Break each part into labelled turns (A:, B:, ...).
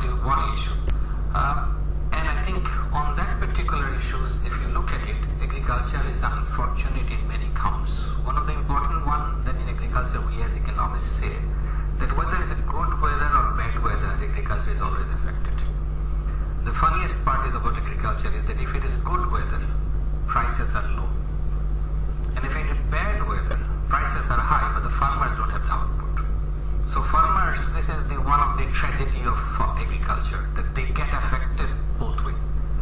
A: the one issue. And I think on that particular issues, if you look at it, agriculture is unfortunate in many counts. One of the important one that in agriculture we as economists say that whether it's a good weather or bad weather, agriculture is always affected. The funniest part is about agriculture is that if it is good weather, prices are low. And if it is bad weather, prices are high, but the farmers don't have the output. So farmers, this is one of the tragedy of agriculture, that they get affected both ways.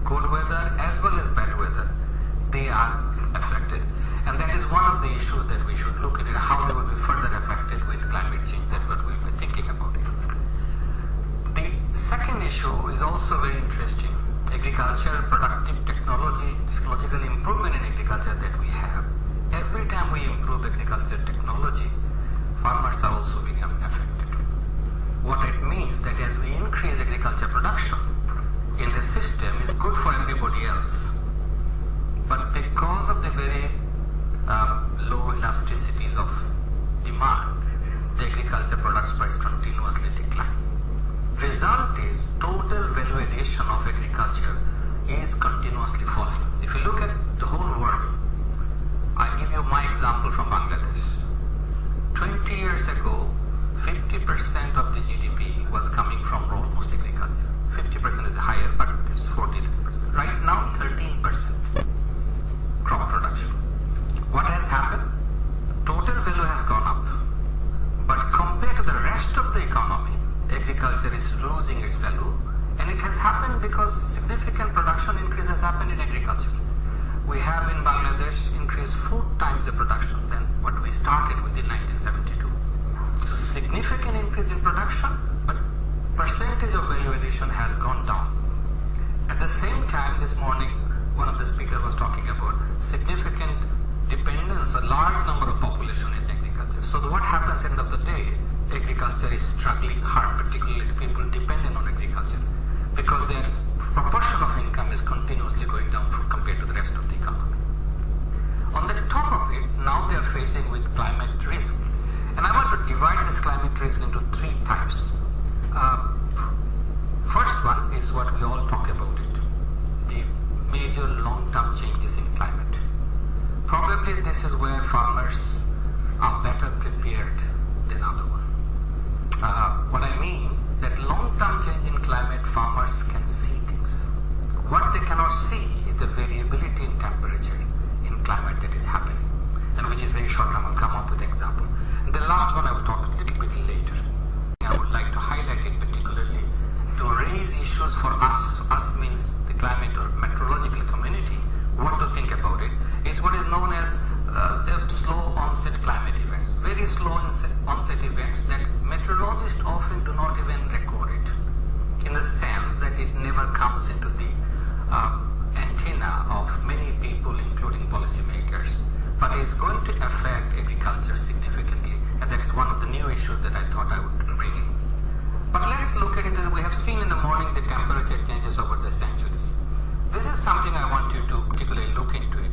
A: Good weather as well as bad weather, they are affected. And that is one of the issues that we should look at, how they will be further affected with climate change. That's what we'll be thinking about it. The second issue is also very interesting. Agriculture, productive technology, technological improvement in agriculture that we have. Every time we improve agriculture technology, farmers are also becoming affected. What it means that as we increase agriculture production in the system is good for everybody else. But because of the very low elasticities of demand, the agriculture products price continuously decline. Result is total value addition of agriculture is continuously falling. If you look at the whole world, I'll give you my example from Bangladesh. 20 years ago, 50% of the GDP was coming from almost agriculture. 50% is higher, but it's 43%. Right now, 13% crop production. What has happened? Total value has gone up. But compared to the rest of the economy, agriculture is losing its value. And it has happened because significant production increase has happened in agriculture. We have in Bangladesh increased 4 times the production than what we started with in 1972. So significant increase in production, but percentage of value addition has gone down. At the same time, this morning, one of the speakers was talking about significant dependence, a large number of population in agriculture. So what happens at the end of the day, agriculture is struggling hard, particularly the people dependent on agriculture, because their proportion of income is continuously going down compared to the rest of the economy. On the top of it, now they are facing with climate risk. And I want to divide this climate risk into 3 types. First one is what we all talk about it, the major long-term changes in climate. Probably this is where farmers are better prepared than other one. What I mean, that long-term change in climate, farmers can see things. What they cannot see is the variability in temperature in climate that is happening, and which is very short. I will come up with an example. And the last one I will talk a little bit later. I would like to highlight it particularly to raise issues for us. Us means the climate or meteorological community. What to think about it is what is known as slow onset climate events. Very slow onset events that meteorologists often do not even record it, in the sense that it never comes into the antenna of many people, including policymakers, but is going to affect agriculture significantly, and that is one of the new issues that I thought I would bring in. But let's look at it. We have seen in the morning the temperature changes over the centuries. This is something I want you to particularly look into it.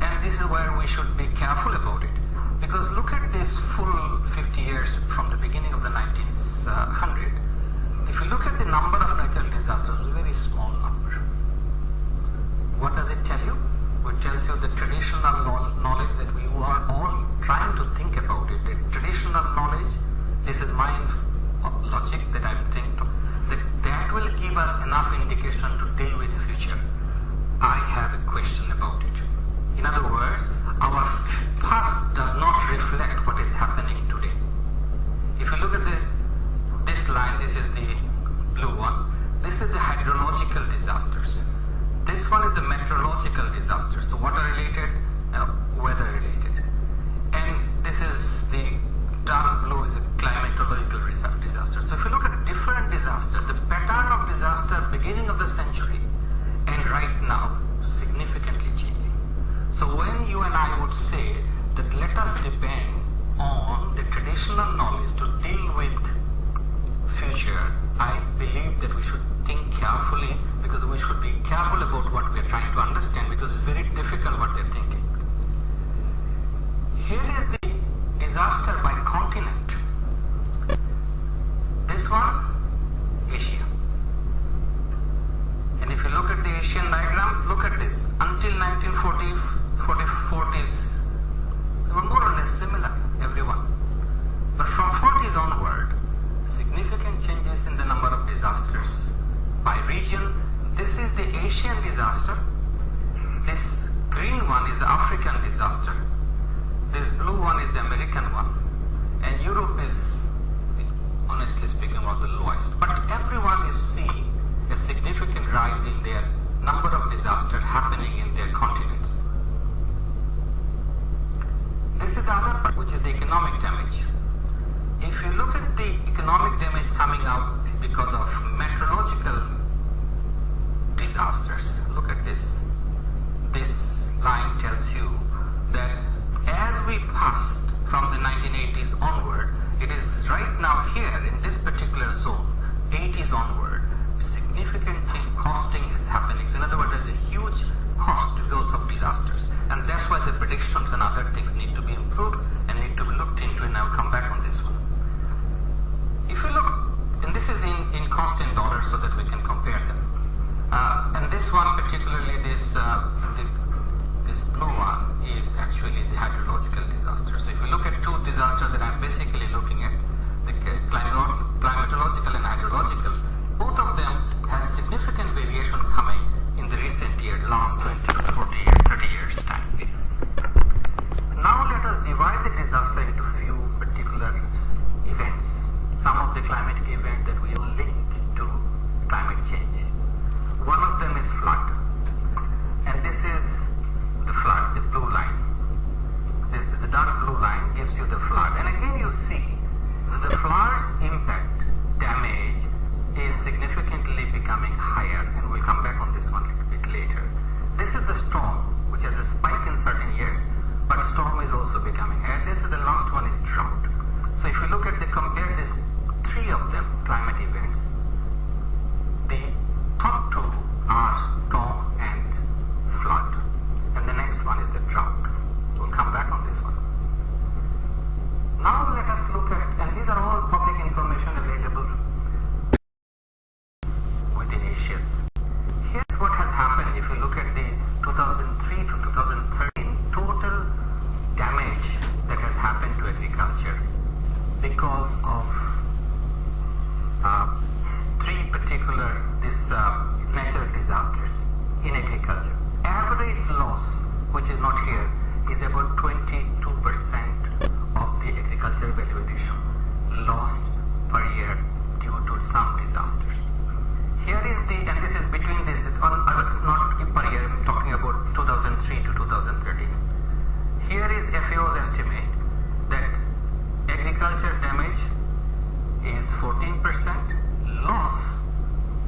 A: And this is where we should be careful about it, because look at this full 50 years from the beginning of the 1900. If you look at the number of natural disasters, it's a very small number. What does it tell you? It tells you the traditional knowledge that we are all trying to think about it. The traditional knowledge, this is my logic that I'm thinking, that will give us enough indication to deal with the future. I have a question about it. In other words, our past does not reflect what is happening today. If you look at this line, this is the blue one. This is the hydrological disasters. This one is the meteorological disasters, so water related and weather related. And this is the dark blue is a climatological disaster. So if you look at different disasters, the pattern of disaster beginning of the century and right now significantly changing. So when you and I would say that let us depend on the traditional knowledge to deal with future, I believe that we should think carefully, because we should be careful about what we are trying to understand, because it's very difficult what they're thinking. Here is the disaster by continent. This one Asian disaster. This green one is the African disaster. This blue one is the American one. And Europe is, honestly speaking, one of the lowest. But everyone is seeing a significant rise in their number of disasters happening in their continents. This is the other part, which is the economic damage. If you look at the economic damage coming out because of meteorological disasters, look at this. This line tells you that as we passed from the 1980s onward, it is right now here in this particular zone, 80s onward, significant costing is happening. So in other words, there's a huge cost because of disasters. And that's why the predictions and other things need to be improved and need to be looked into, and I'll come back on this one. If you look, and this is in cost in dollars so that we can compare them. And this one particularly, this blue one is actually the hydrological disaster. So if you look at two disasters that I'm basically looking at, the climatological and hydrological, both of them has significant variation coming in the recent year, last 20 to 40 years, 30 years time. Now let us divide the disaster into few particular events. Some of the climatic events that we will link to climate change. One of them is flood, and this is the flood, the blue line. The dark blue line gives you the flood, and again you see that the flood's impact, damage is significantly becoming higher, and we'll come back on this one a little bit later. This is the storm, which has a spike in certain years, but storm is also becoming higher. This is the last one is drought. So if you look at compare these three of them, climate events, the top two are storm and flood, and the next one is the drought. We'll come back on this one. Now let us look at, and these are all public information available within Asia. Here's what has happened if you look at the 2003 to 2013 total damage that has happened to agriculture because of three particular natural disasters in agriculture. Average loss, which is not here, is about 22% of the agricultural value addition lost per year due to some disasters. Here is and this is between this, it's not per year, I'm talking about 2003 to 2013. Here is FAO's estimate that agriculture damage is 14%, loss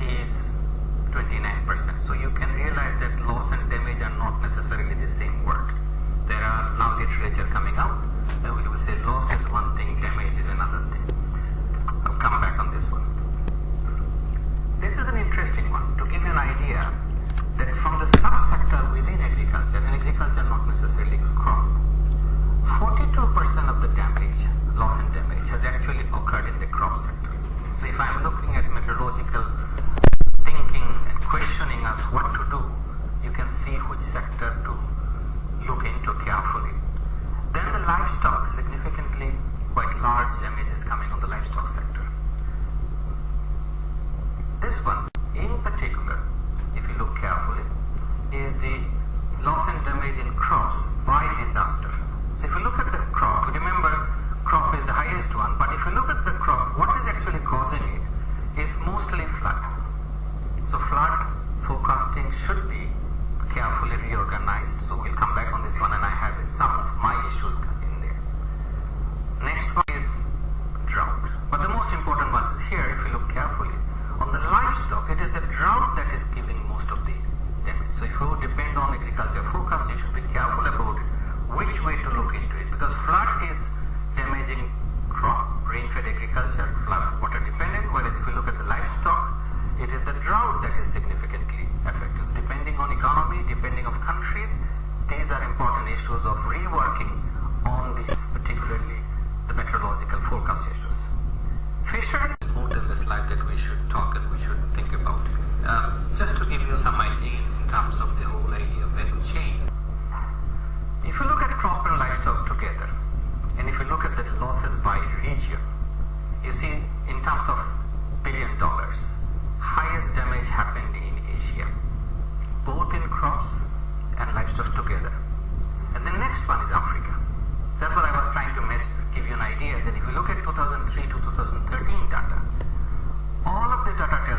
A: is 29%. So you can realize that loss and damage are not necessarily the same word. There are now literature coming out that we will say loss is one thing, damage is another thing. I'll come back on this one. This is an interesting one to give you an idea that from the subsector within agriculture, and agriculture not necessarily crop, 42% of the damage, loss and damage, has actually occurred in the crop sector. So if I'm looking at meteorological thinking and questioning us what to do, you can see which sector to look into carefully. Then the livestock, significantly quite large damage is coming on the livestock sector. This one in particular, if you look carefully, is the loss and damage in crops by disaster. So if you look at the crop, remember crop is the highest one, but if you look at the crop, what is actually causing it is mostly flood. So flood forecasting should be carefully reorganized. So we'll come back on this one, and I have some of my issues in there. Next one is drought. But the most important one is here, if you look carefully. On the livestock, it is the drought that is giving most of the damage. So if you depend on agriculture forecast, you should be careful about which way to look into it, because flood is damaging crop, rain-fed agriculture, flood water dependent, whereas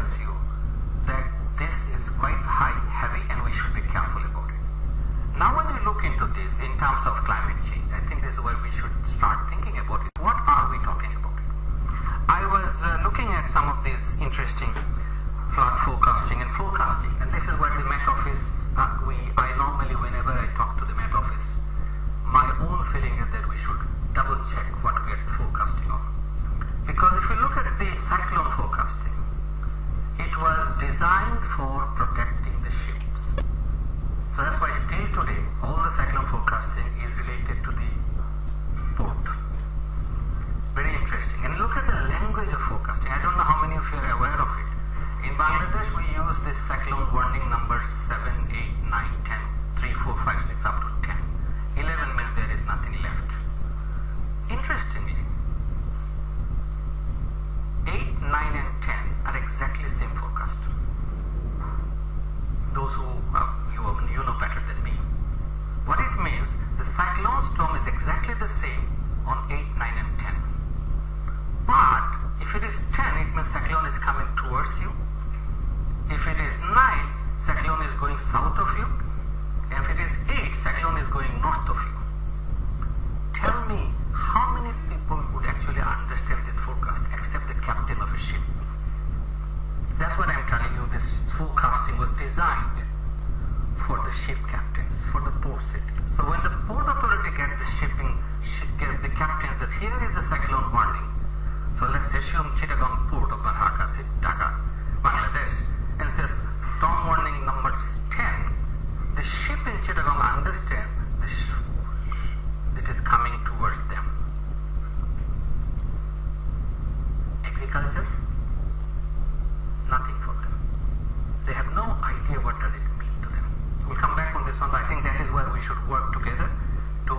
A: tells you that this is quite high, heavy, and we should be careful about it. Now when we look into this in terms of climate change, I think this is where we should start thinking about it. What are we talking about? I was looking at some of these interesting flood forecasting, and this is where the Met Office, I normally, whenever I talk to the Met Office, my own feeling is that we should double check what we are forecasting on. Because if you look at the cyclone forecasting, it was designed for protecting the ships. So that's why still today, all the cyclone forecasting is related to the port. Very interesting. And look at the language of forecasting. I don't know how many of you are aware of it. In Bangladesh, we use this cyclone warning numbers 7, 8, 9, 10, 3, 4, 5, 6, up to 10. 11 means there is nothing left. Interestingly, 8, 9, and 10 are exactly the same forecast. Those who you know better than me. What it means, the cyclone storm is exactly the same on 8, 9, and 10. But if it is 10, it means cyclone is coming towards you. If it is 9, cyclone is going south of you. And if it is 8, cyclone is going north of you. Tell me, how many people would actually understand this forecast except the captain of a ship? That's what I'm telling you. This forecasting was designed for the ship captains, for the port city. So when the port authority get the captains that here is the cyclone warning. So let's assume Chittagong port of Dhaka, Bangladesh, and says storm warning number 10. The ship in Chittagong understand it is coming towards them. Agriculture, nothing for them. They have no idea what does it mean to them. We'll come back on this one, but I think that is where we should work together to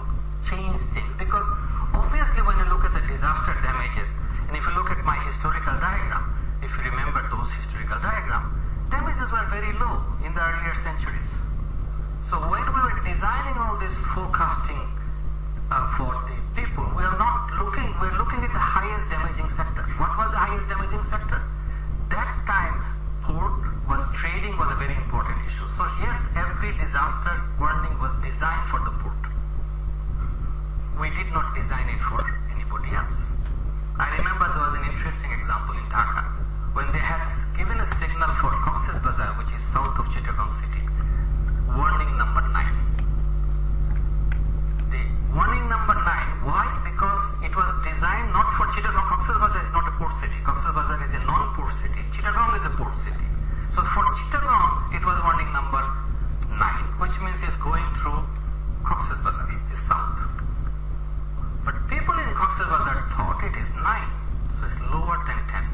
A: change things. Because obviously when you look at the disaster damages, and if you look at my historical diagram, if you remember those historical diagrams, damages were very low in the earlier centuries. So when we were designing all this forecasting for the people, we're looking at the highest damaging sector. What was the highest damaging sector? That time, trading was a very important issue. So yes, every disaster warning was designed for the port. We did not design it for anybody else. I remember there was an interesting example in Dhaka when they had given a signal for Cox's Bazar, which is south of Chittagong city, warning number 9. The warning number 9, why? Because it was designed not for Chittagong. Cox's Bazar is not a port city. Cox's Bazar is a non-port city. Chittagong is a port city. So for Chittagong, it was warning number 9, which means it's going through Cox's Bazar, is south. But people in Cox's Bazar thought it is 9, so it's lower than 10.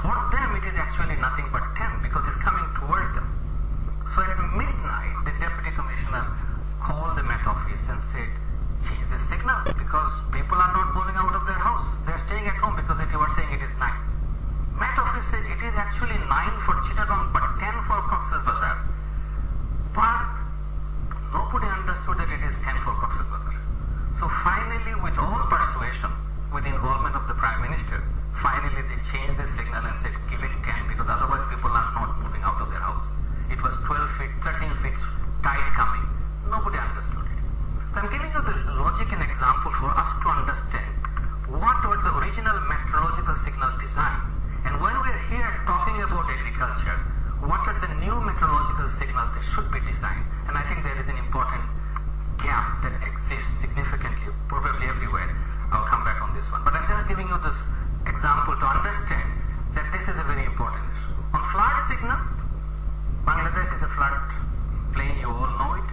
A: For them, it is actually nothing but 10 because it's coming towards them. So at midnight, the deputy commissioner called the Met Office and said, change the signal because people are not moving out of their house. They are staying at home because you are saying it is 9. Met Office said it is actually 9 for Chittagong but 10 for Cox's Bazar. But nobody understood that it is 10 for Cox's Bazar. So finally, with all persuasion, with the involvement of the Prime Minister, finally they changed the signal and said give it 10 because otherwise people are not moving out of their house. It was 12 feet, 13 feet tide coming. Nobody understood it. So I'm giving you the logic and example for us to understand what was the original meteorological signal design. And when we're here talking about agriculture, what are the new meteorological signals that should be designed? And I think there is an important gap that exists significantly, probably everywhere. I'll come back on this one. But I'm just giving you this example to understand that this is a very important issue. On flood signal, Bangladesh is a flood plain, you all know it.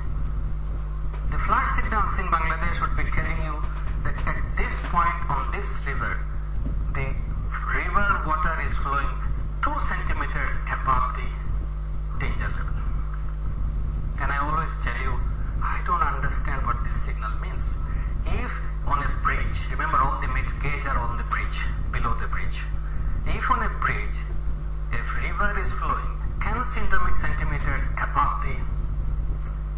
A: The flood signals in Bangladesh would be telling you that at this point on this river, the river water is flowing 2 centimeters above the danger level. And I always tell you, I don't understand what this signal means. If on a bridge, remember all the gauge are on the bridge, below the bridge. If on a bridge, if river is flowing 10 centimeters above the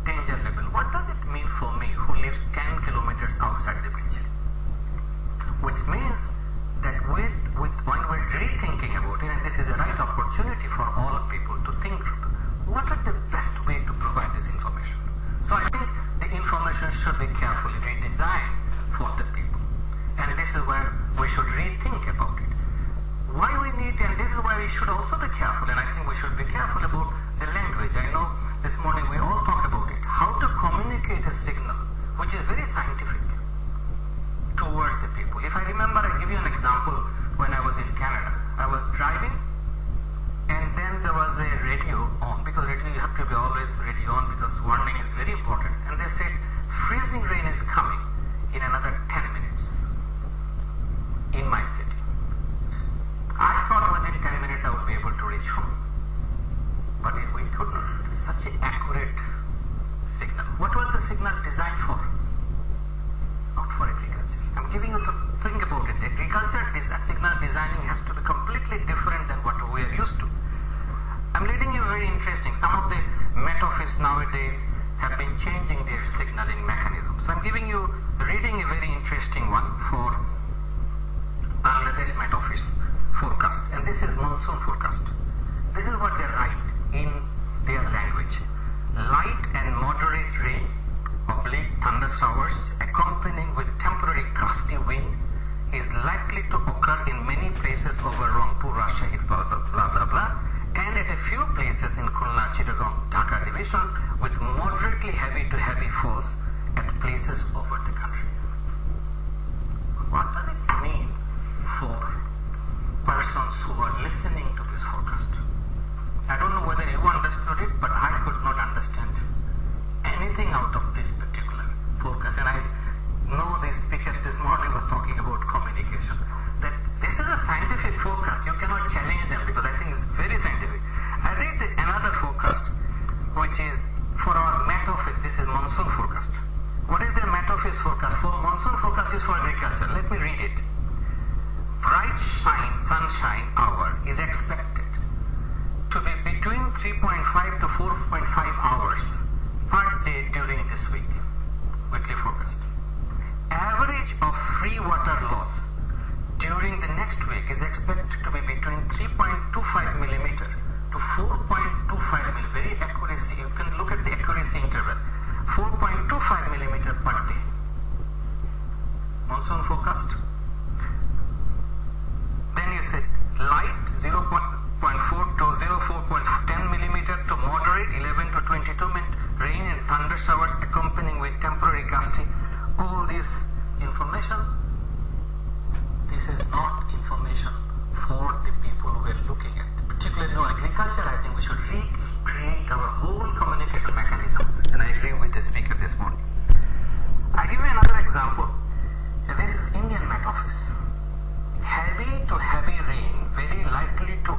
A: danger level, what does it mean for me who lives 10 kilometers outside the bridge? Which means that when we're rethinking about it, and this is a right opportunity should also be careful, and I think we should be careful about the language. I know this morning we all talked about it. How to communicate a signal which is very scientific towards the people. If I remember, I give you an example. When I was in Canada, I was driving, and then there was a radio on, because radio you have to be always radio on because warning is very important. And they said freezing rain is coming in another 10 minutes in my city. I thought within 10 minutes I would be able to reach home, but we could not. Such an accurate signal. What was the signal designed for? Not for agriculture. I'm giving you to think about it. Agriculture signal designing has to be completely different than what we are used to. I'm reading you very interesting. Some of the Met Office nowadays have been changing their signaling mechanism. So I'm reading a very interesting one for Bangladesh Met Office forecast, and this is monsoon forecast. This is what they write in their language. Light and moderate rain, oblique thunder showers accompanying with temporary gusty wind is likely to occur in many places over Rangpur, Rajshahi, blah blah blah blah blah, and at a few places in Khulna, Chittagong, Dhaka divisions with moderately heavy to heavy falls at places over the country. What does it mean for persons who are listening to this forecast? I don't know whether you understood it, but I could not understand anything out of this particular forecast. And I know the speaker this morning was talking about communication. That this is a scientific forecast. You cannot challenge them because I think it's very scientific. I read another forecast, which is for our Met Office. This is monsoon forecast. What is the Met Office forecast? For monsoon forecast is for agriculture. Let me read it. Bright sunshine hour is expected to be between 3.5 to 4.5 hours per day during this week. Weekly forecast. Average of free water loss during the next week is expected to be between 3.25 millimeter to 4.25 millimeter. Very accuracy. You can look at the accuracy interval. 4.25 millimeter per day. Monsoon forecast. Then you said light 0.4 to 0.10 millimeter to moderate 11 to 22 minute rain and thunder showers accompanying with temporary gusty. All this information, this is not information for the people we are looking at. Particularly in agriculture, I think we should recreate our whole communication mechanism. And I agree with the speaker this morning. I give you another example. This is Indian Met Office. Heavy to heavy rain, very likely to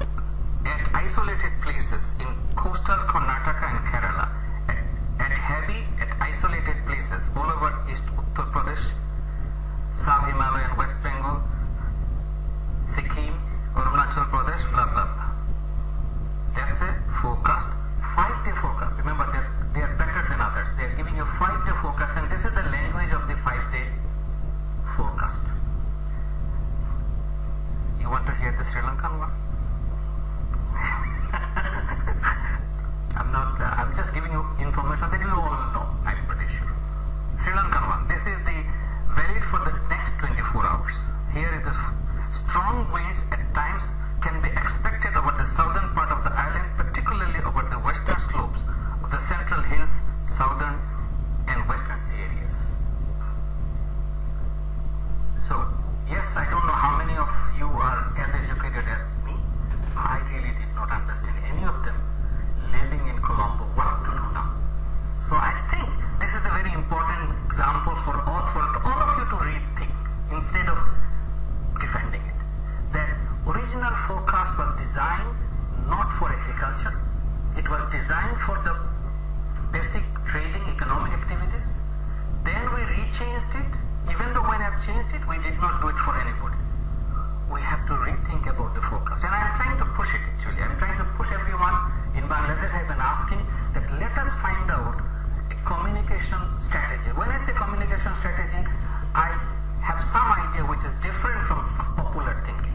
A: at isolated places in coastal Karnataka and Kerala, at isolated places all over East Uttar Pradesh, South Himalayan, West Bengal, Sikkim, Arunachal Pradesh, blah blah blah. That's a forecast, 5-day forecast. Remember, they are better than others. They are giving you 5-day forecast, and this is the language of the 5-day forecast. You want to hear the Sri Lankan one? I'm just giving you information that you all know, I'm pretty sure. Sri Lankan one. This is the valid for the next 24 hours. Here is the strong winds at times can be expected over the southern part of the island, particularly over the western slopes of the central hills, southern and western sea areas. So, yes, I don't know how many of you are as educated as me. I really did not understand any of them living in Colombo what to do now. So I think this is a very important example for all of you to rethink instead of defending it. That original forecast was designed not for agriculture. It was designed for the basic trading economic activities. Then we rechanged it. Even though when I've changed it, we did not do it for anybody. We have to rethink about the forecast. And I'm trying to push it actually. I'm trying to push everyone in Bangladesh. I've been asking that let us find out a communication strategy. When I say communication strategy, I have some idea which is different from popular thinking.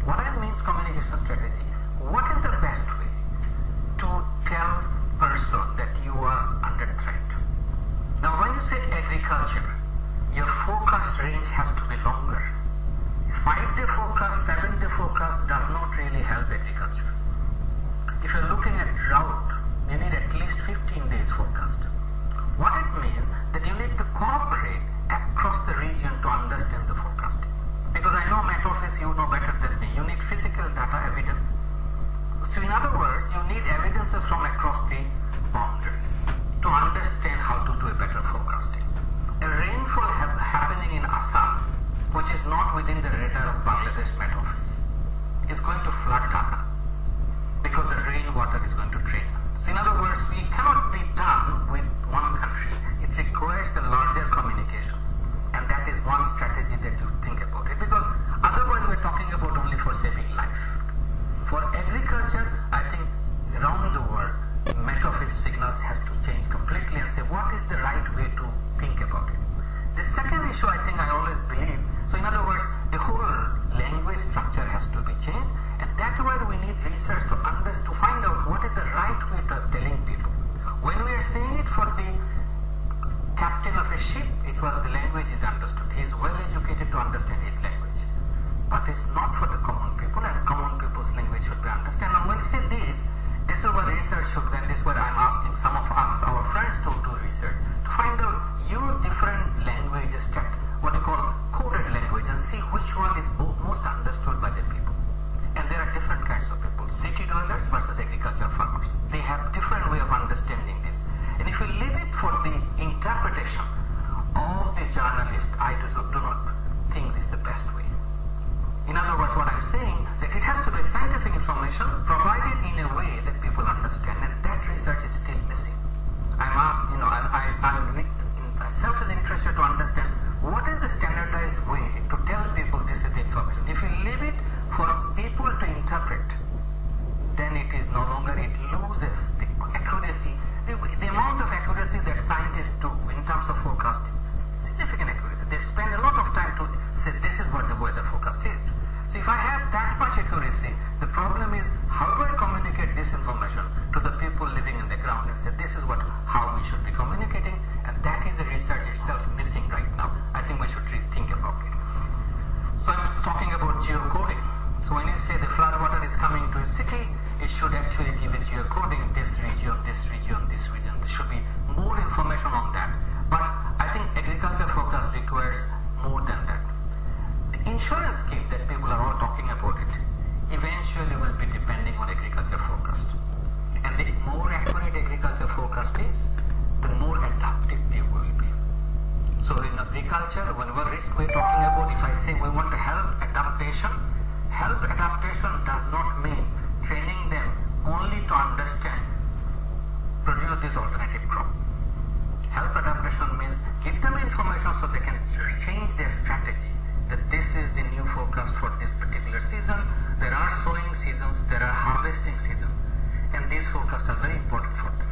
A: What I mean communication strategy. What is the best way to tell person that you are under threat? Now when you say agriculture, your forecast range has to be longer. 5-day forecast, 7-day forecast does not really help agriculture. other words, you need evidences from across the boundaries to understand how to do a better forecasting. A rainfall happening in Assam, which is not within the radar of Bangladesh Met Office, is going to flood Dhaka because the rainwater is going to drain. So in other words, we cannot be done with one country. It requires a larger communication, and that is one strategy that you think about it, because otherwise we're talking about only for saving life. For agriculture, I think around the world, Met Office signals has to change completely and say what is the right way to think about it. The second issue, I think I always believe, so in other words, the whole language structure has to be changed, and that's where we need research to find out what is the right way of telling people. When we are saying it for the captain of a ship, it was the language is understood. He is well educated to understand his language. But it's not for the common people, and common people's language should be understood. And when we say this is where research should be, and this is where I'm asking some of us, our friends, to do research, to find out, use different languages, what you call coded language, and see which one is most understood by the people. And there are different kinds of people, city dwellers versus agricultural farmers. They have different way of understanding this. And if we leave it for the interpretation of the journalist, I do not think this is the best way. In other words, what I'm saying, that it has to be scientific information provided in a way that people understand, and that research is still missing. I'm myself is interested to understand what is the standardized way to tell people this is the information. If you leave it for people to interpret, then it is no longer, it loses the accuracy, the amount of accuracy that scientists do in terms of forecasting, significant accuracy. They spend a lot of time to say this is what the weather forecast is. So if I have that much accuracy, the problem is how do I communicate this information to the people living in the ground and say this is how we should be communicating, and that is the research itself missing right now. I think we should rethink about it. So I'm talking about geocoding. So when you say the flood water is coming to a city, it should actually give a geocoding, this region, this region, this region. There should be more information on that. But I think agriculture forecast requires more than that. The insurance scheme that people are all talking about it eventually will be depending on agriculture forecast. And the more accurate agriculture forecast is, the more adaptive people will be. So in agriculture, whenever risk we're talking about, if I say we want to help adaptation does not mean training them only to understand, produce this alternative crop. Help adaptation means give them information so they can change their strategy, that this is the new forecast for this particular season. There are sowing seasons, there are harvesting seasons, and these forecasts are very important for them.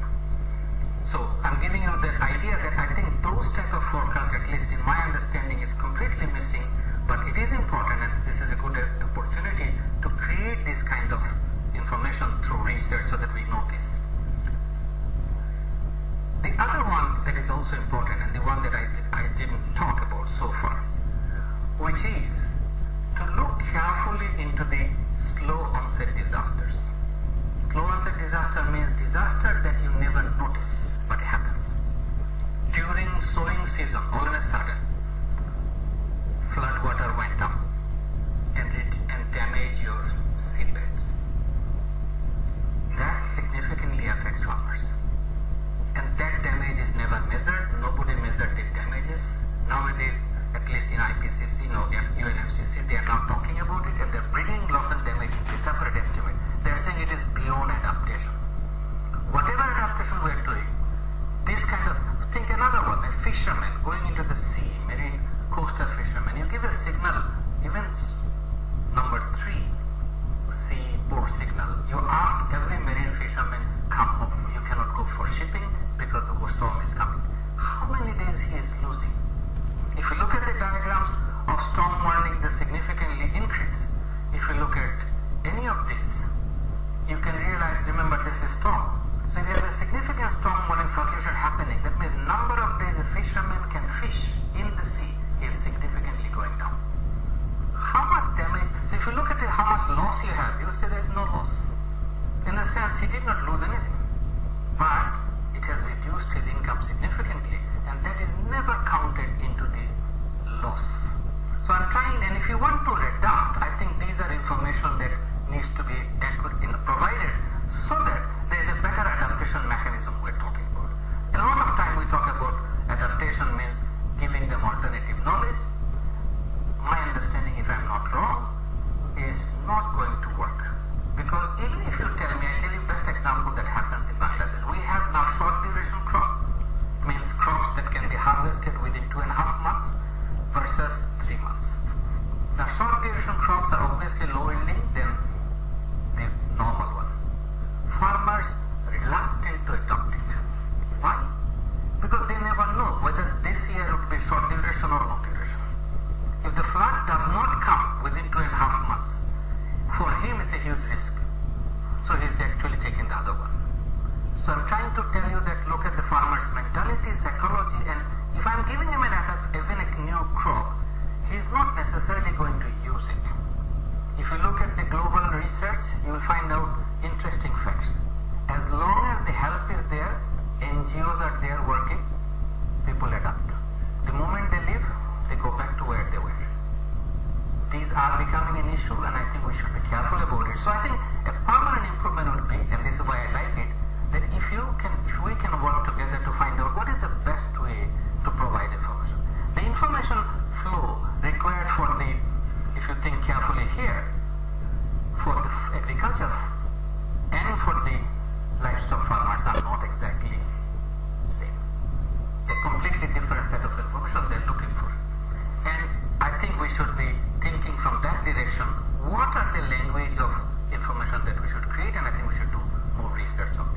A: So I'm giving you that idea that I think those type of forecasts, at least in my understanding, is completely missing, but it is important, and this is a good opportunity to create this kind of information through research so that we know this. The other one that is also important, and the one that I didn't talk about so far, which is to look carefully into the slow onset disasters. Slow onset disaster means disaster that you never notice but happens. During sowing season, all of a sudden, flood water went up and damaged your seedbeds. That significantly affects farmers. And that damage is never measured. Nobody measured the damages. Nowadays, at least in IPCC, UNFCCC, they are now talking about it, and they're bringing loss and damage into a separate estimate. They're saying it is beyond adaptation. Whatever adaptation we're doing, this kind of, think another one, a fisherman going into the sea, marine coastal fisherman, you give a signal, even number 3, seaboard signal. You ask every marine fisherman, come home, you cannot go for shipping because the storm is coming. How many days he is losing? If you look at the diagrams of storm warning, they significantly increase. If you look at any of this, you can realize, remember, this is storm. So if you have a significant storm warning fluctuation happening, that means number of days a fisherman can fish in the sea is significantly going down. How much damage? So if you look at how much loss you have, you will say there is no loss. In a sense, he did not lose anything, but it has reduced his income significantly, and that is never counted into the loss. So I'm trying, and if you want to adapt, I think these are information that needs to be provided is actually taking the other one. So I'm trying to tell you that look at the farmer's mentality, psychology, and if I'm giving him a data, even a new crop, he's not necessarily going to use it. If you look at the global research, you will find out interesting facts. As long as the help is there, NGOs are there working, people adapt. The moment they leave, they go back to where they were. These are becoming an issue, and I think we should be careful about it. So I think a permanent improvement would be, and this is why I like it, that if we can work together to find out what is the best way to provide information. The information flow required for the, if you think carefully here, for the agriculture and for the livestock farmers are not exactly same. A completely different set of information they're looking for. And I think we should be thinking from that direction, what are the language of information that we should create, and I think we should do more research on